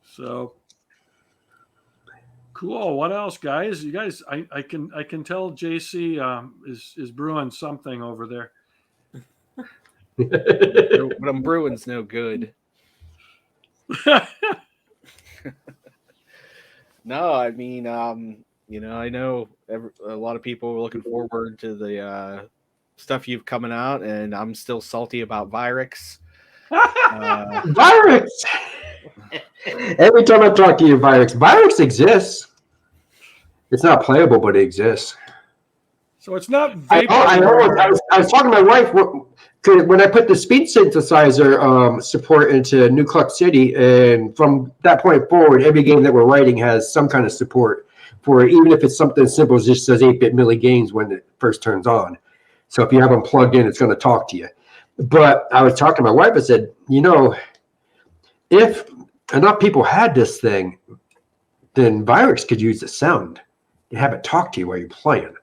So cool. What else, guys? You guys, I can tell JC is brewing something over there. What I'm brewing's no good. No, I mean, I know a lot of people are looking forward to the stuff you've coming out, and I'm still salty about Virix. Virix. Every time I talk to you, Virix exists. It's not playable, but it exists. So it's not vapor. I was talking to my wife when I put the speed synthesizer support into Nucleus City, and from that point forward, every game that we're writing has some kind of support for it, even if it's something simple as just says 8-bit Milli games when it first turns on. So if you have them plugged in, it's going to talk to you. But I was talking to my wife. I said, if enough people had this thing, then Virix could use the sound and have it talk to you while you're playing.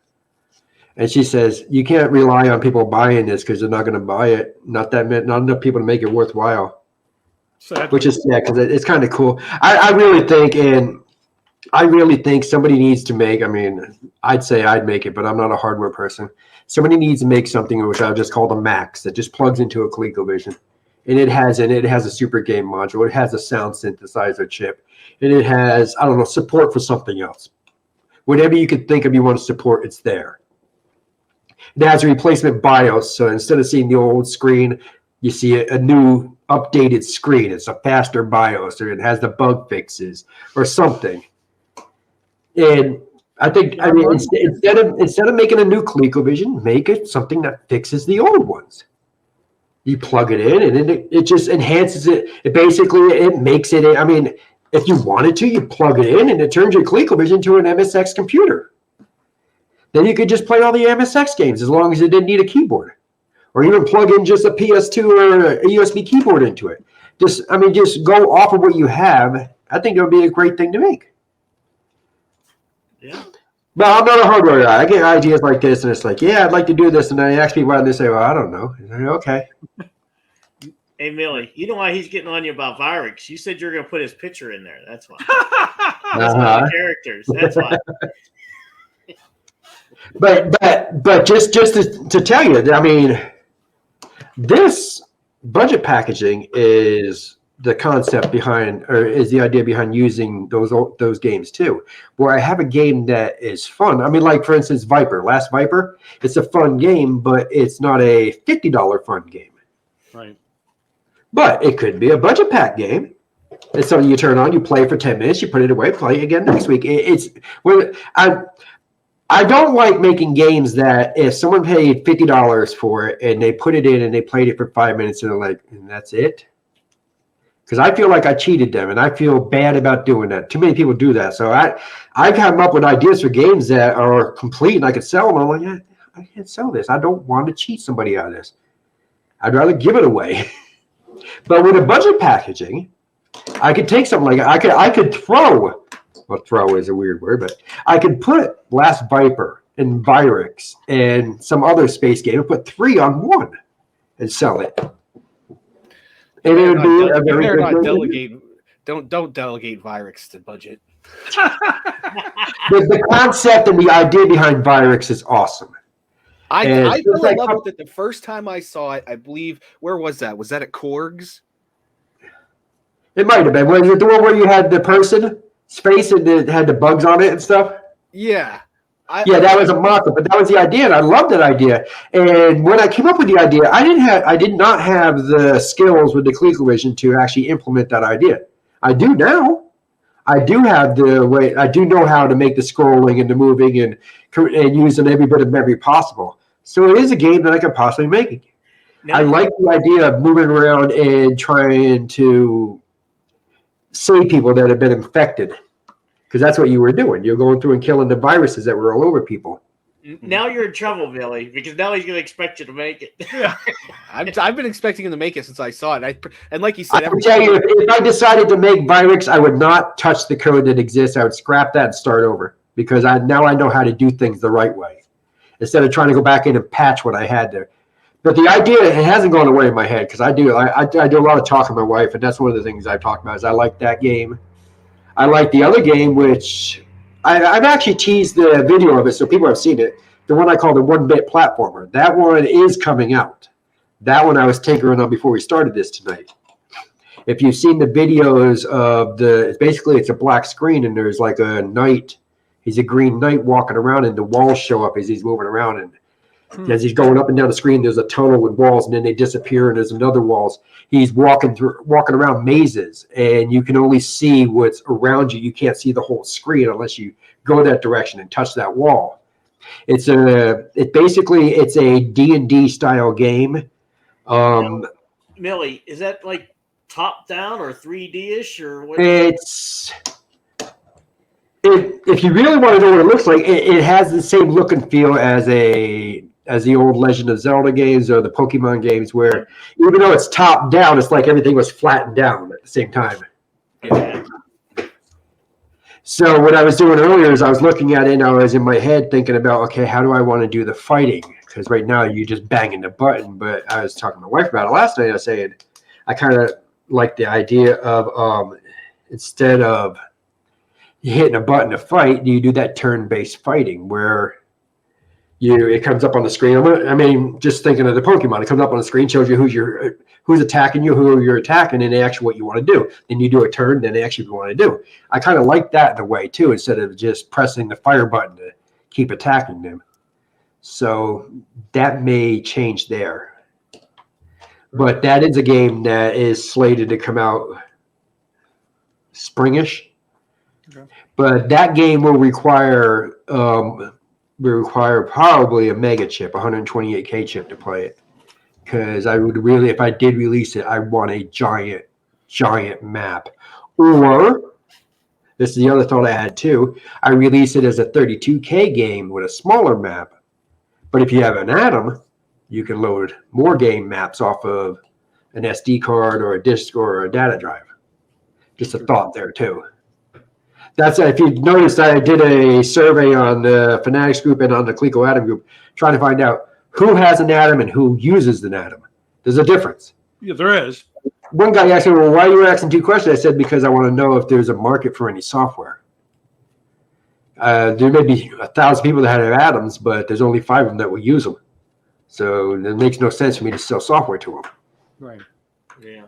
And she says, you can't rely on people buying this because they're not going to buy it. Not enough people to make it worthwhile. Sadly. Which is, because it's kind of cool. I really think somebody needs to make, I'd say I'd make it, but I'm not a hardware person. Somebody needs to make something which I'll just call the Max that just plugs into a ColecoVision. And it has a Super Game module. It has a sound synthesizer chip. And it has, support for something else. Whatever you could think of you want to support, it's there. It has a replacement BIOS, so instead of seeing the old screen, you see a new updated screen. It's a faster BIOS, or it has the bug fixes, or something. And I think, instead of making a new ColecoVision, make it something that fixes the old ones. You plug it in, and it just enhances it. It makes it. If you wanted to, you plug it in, and it turns your ColecoVision into an MSX computer. Then you could just play all the MSX games as long as it didn't need a keyboard, or even plug in just a PS2 or a USB keyboard into it. Just go off of what you have. I think it would be a great thing to make. Yeah. But I'm not a hardware guy. I get ideas like this, and it's like, yeah, I'd like to do this, and then I ask people, and they say, well, I don't know. Okay. Hey, Millie, you know why he's getting on you about Virix? You said you're going to put his picture in there. That's why. That's why the characters. That's why. But just to tell you, this budget packaging is the concept behind, or is the idea behind using those games too, where I have a game that is fun. I mean, like for instance, Last Viper, it's a fun game, but it's not a $50 fun game. Right. But it could be a budget pack game. It's something you turn on, you play for 10 minutes, you put it away, play again next week. It's when I don't like making games that if someone paid $50 for it and they put it in and they played it for 5 minutes and they're like, and that's it. Because I feel like I cheated them, and I feel bad about doing that. Too many people do that. So I come up with ideas for games that are complete, and I can sell them. I'm like, yeah, I can't sell this. I don't want to cheat somebody out of this. I'd rather give it away. But with a budget packaging, I could take something like I could throw. Well, throw is a weird word, but I could put Last Viper and Virix and some other space game and put 3 on 1 and sell it. And it would be a very good delegate. Don't delegate Virix to budget. The concept and the idea behind Virix is awesome. I fell in love with it the first time I saw it. I believe, where was that? Was that at Korg's? It might have been. Was it the one where you had the person space and it had the bugs on it and stuff? Yeah. That was a mock-up, but that was the idea, and I loved that idea. And when I came up with the idea, I did not have the skills with the ColecoVision to actually implement that idea. I do now. I do have the way. I do know how to make the scrolling and the moving and using every bit of memory possible. So it is a game that I could possibly make. I like the idea of moving around and trying to save people that have been infected. Because that's what you were doing. You're going through and killing the viruses that were all over people. Now you're in trouble, Millie, because now he's going to expect you to make it. Yeah. I've been expecting him to make it since I saw it. And like you said, I can tell you, if I decided to make Virix, I would not touch the code that exists. I would scrap that and start over. Because now I know how to do things the right way. Instead of trying to go back in and patch what I had there. But the idea, it hasn't gone away in my head. Because I do a lot of talking with my wife. And that's one of the things I talk about is I like that game. I like the other game, which I've actually teased the video of it, so people have seen it. The one I call the 1-bit platformer. That one is coming out. That one I was tinkering on before we started this tonight. If you've seen the videos of it's a black screen, and there's like a knight. He's a green knight walking around, and the walls show up as he's moving around. And as he's going up and down the screen, there's a tunnel with walls, and then they disappear, and there's another walls. He's walking around mazes, and you can only see what's around you. You can't see the whole screen unless you go that direction and touch that wall. It's a D&D style game. Millie, is that like top down or 3D-ish or what? If you really want to know what it looks like, it has the same look and feel as the old Legend of Zelda games or the Pokemon games, where even though it's top down, it's like everything was flattened down at the same time. Yeah. So what I was doing earlier is I was looking at it and I was in my head thinking about, okay, how do I want to do the fighting? Because right now you're just banging the button. But I was talking to my wife about it last night. I was saying I kind of like the idea of instead of hitting a button to fight, you do that turn-based fighting where it comes up on the screen. I mean, just thinking of the Pokemon, it comes up on the screen, shows you who's attacking you, who you're attacking, and actually what you want to do. Then you do a turn, then actually what you want to do. I kind of like that in a way too, instead of just pressing the fire button to keep attacking them. So that may change there. But that is a game that is slated to come out springish. Okay. But that game will require probably a mega chip, 128K chip to play it. Because I would really, if I did release it, I want a giant map. Or, this is the other thought I had too, I release it as a 32K game with a smaller map. But if you have an Atom, you can load more game maps off of an SD card or a disk or a data drive. Just a thought there too. That's if you noticed, I did a survey on the Fanatics group and on the Coleco Atom group, trying to find out who has an Atom and who uses an Atom. There's a difference. Yeah, there is. One guy asked me, well, why are you asking 2 questions? I said, because I want to know if there's a market for any software. There may be 1,000 people that have Atoms, but there's only 5 of them that will use them. So it makes no sense for me to sell software to them. Right. Yeah.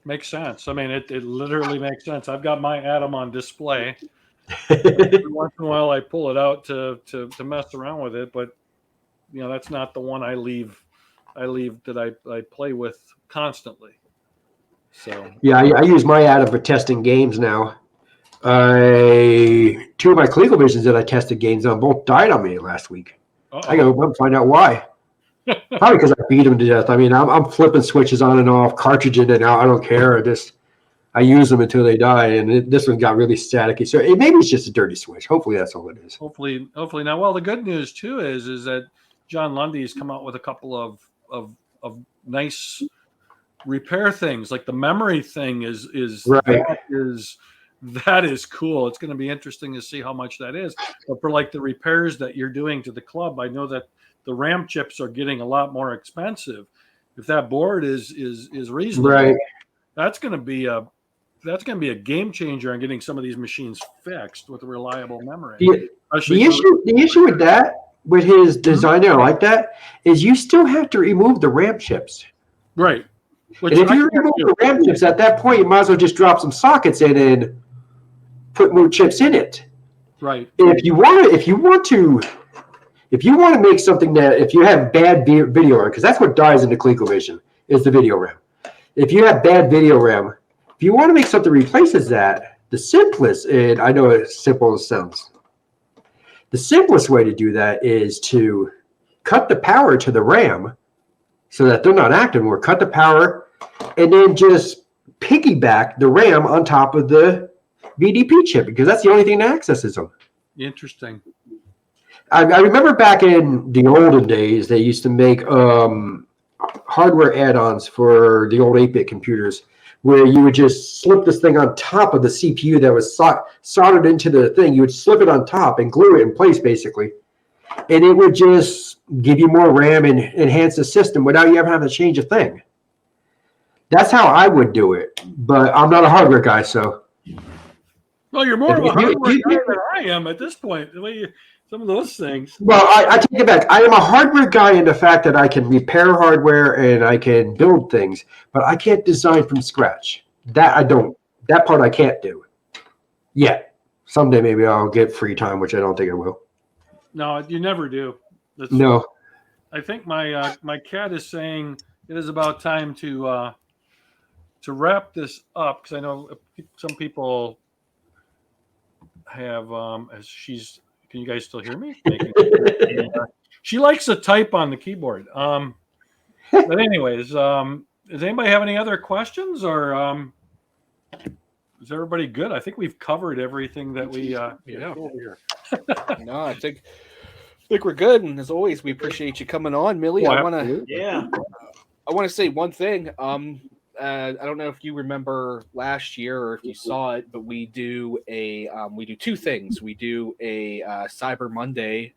Makes sense. I mean, it literally makes sense. I've got my Atom on display. Every once in a while, I pull it out to mess around with it, but that's not the one I leave that I play with constantly. So yeah, I use my Atom for testing games now. Two of my ColecoVisions that I tested games on both died on me last week. I gotta find out why. Probably because I beat them to death. I mean, I'm flipping switches on and off, cartridge in and out. I don't care. I use them until they die, and this one got really staticky. So maybe it's just a dirty switch. Hopefully, that's all it is. Hopefully now. Well, the good news too is that John Lundy's come out with a couple of nice repair things. Like the memory thing is right. that is cool. It's going to be interesting to see how much that is. But for like the repairs that you're doing to the club, I know that the RAM chips are getting a lot more expensive. If that board is reasonable, right. that's going to be a game changer on getting some of these machines fixed with a reliable memory. The issue with that, with his designer like that, is you still have to remove the RAM chips. Right. And if you remove the RAM chips, at that point, you might as well just drop some sockets in and put more chips in it. Right. If you want to make something that, if you have bad video RAM, because that's what dies in the ColecoVision, is the video RAM. If you have bad video RAM, if you want to make something that replaces that, the simplest, and I know it's simple as it sounds, the simplest way to do that is to cut the power to the RAM so that they're not active anymore. Cut the power, and then just piggyback the RAM on top of the VDP chip, because that's the only thing that accesses them. Interesting. I remember back in the olden days, they used to make hardware add-ons for the old 8-bit computers, where you would just slip this thing on top of the CPU that was soldered into the thing. You would slip it on top and glue it in place, basically. And it would just give you more RAM and enhance the system without you ever having to change a thing. That's how I would do it. But I'm not a hardware guy, so. Well, you're more of a hardware guy than I am at this point. The way some of those things. Well, I take it back. I am a hardware guy in the fact that I can repair hardware and I can build things, but I can't design from scratch. That part I can't do yet. Someday maybe I'll get free time, which I don't think I will. No, you never do. No. I think my cat is saying it is about time to wrap this up, because I know some people have can you guys still hear me? She likes to type on the keyboard. But anyways, does anybody have any other questions, or is everybody good? I think we've covered everything that we over here. No, I think we're good. And as always, we appreciate you coming on, Millie. Oh, I want to say one thing. I don't know if you remember last year or if you saw it, but we do two things. We do a Cyber Monday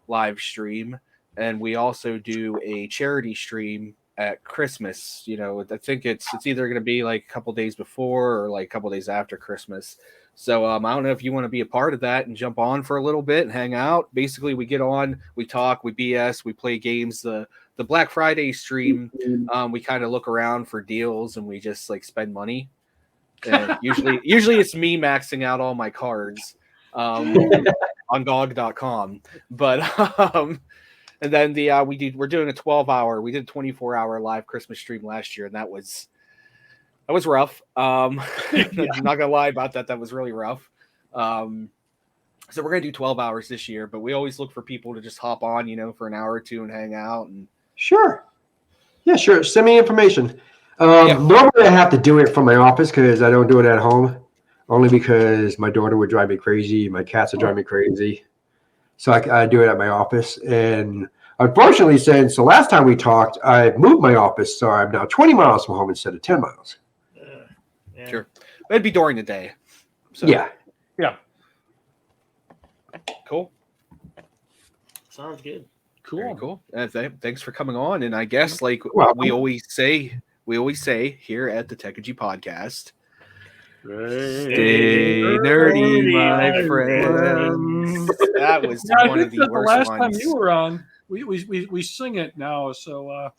live stream, and we also do a charity stream at Christmas. I think it's either going to be like a couple days before or like a couple days after Christmas. So I don't know if you want to be a part of that and jump on for a little bit and hang out. Basically, we get on, we talk, we BS, we play games. The Black Friday stream, we kind of look around for deals and we just like spend money. And usually it's me maxing out all my cards on GOG.com. But and then we're doing a 12-hour. We did a 24-hour live Christmas stream last year, and that was rough. I'm not gonna lie about that. That was really rough. So we're gonna do 12 hours this year, but we always look for people to just hop on, for an hour or two and hang out. And sure, yeah, sure. Send me information. Normally, I have to do it from my office because I don't do it at home, only because my daughter would drive me crazy. My cats would drive me crazy, so I do it at my office. And unfortunately, since the last time we talked, I moved my office, so I'm now 20 miles from home instead of 10 miles. Yeah. Sure, it'd be during the day. So. Yeah. Cool. Sounds good. Cool. Very cool. Thanks for coming on. And I guess we always say here at the Techegy podcast, stay nerdy, my friends. That was one of the worst last ones. time you were on, we sing it now, so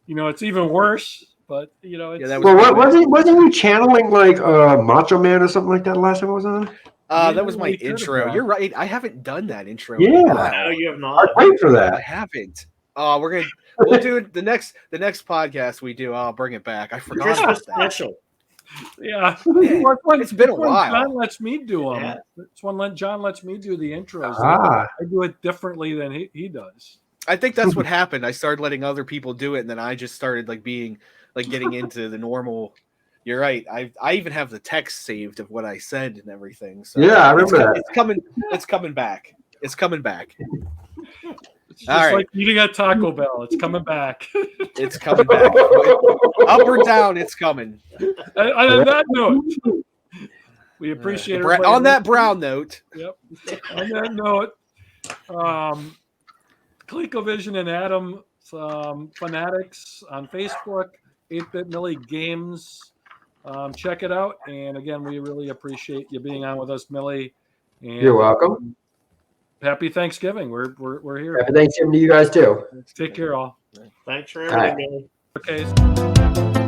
it's even worse. but you know, it's, Yeah, that Well, was wasn't you channeling like Macho Man or something like that last time I was on? that was my we could have intro. done. You're right. I haven't done that intro. in a Yeah. while. No, you have I'd not. wait for I that. haven't. We'll do it the next podcast we do. I'll bring it back. I forgot Christmas about that. special. yeah. Man, It's been a when while. John lets me do them. Yeah. It's when John lets me do the intros. Ah, I do it differently than he does. I think that's what happened. I started letting other people do it, and then I just started getting into the normal. You're right. I even have the text saved of what I said and everything. So yeah, I remember that. it's coming. It's coming back. It's coming back. It's just All right. like eating at Taco Bell. It's coming back. It's coming back. Up or down, it's coming. And on that note, we appreciate everybody On that listening. brown note. Yep. On that note, ColecoVision and Adam Fanatics on Facebook, 8-Bit Milli Games. Check it out. And again, we really appreciate you being on with us, Milli. And, You're welcome. Happy Thanksgiving. We're here. Happy Thanksgiving to you guys too. Take care, all. Thanks for All right. everything, Billy. Okay.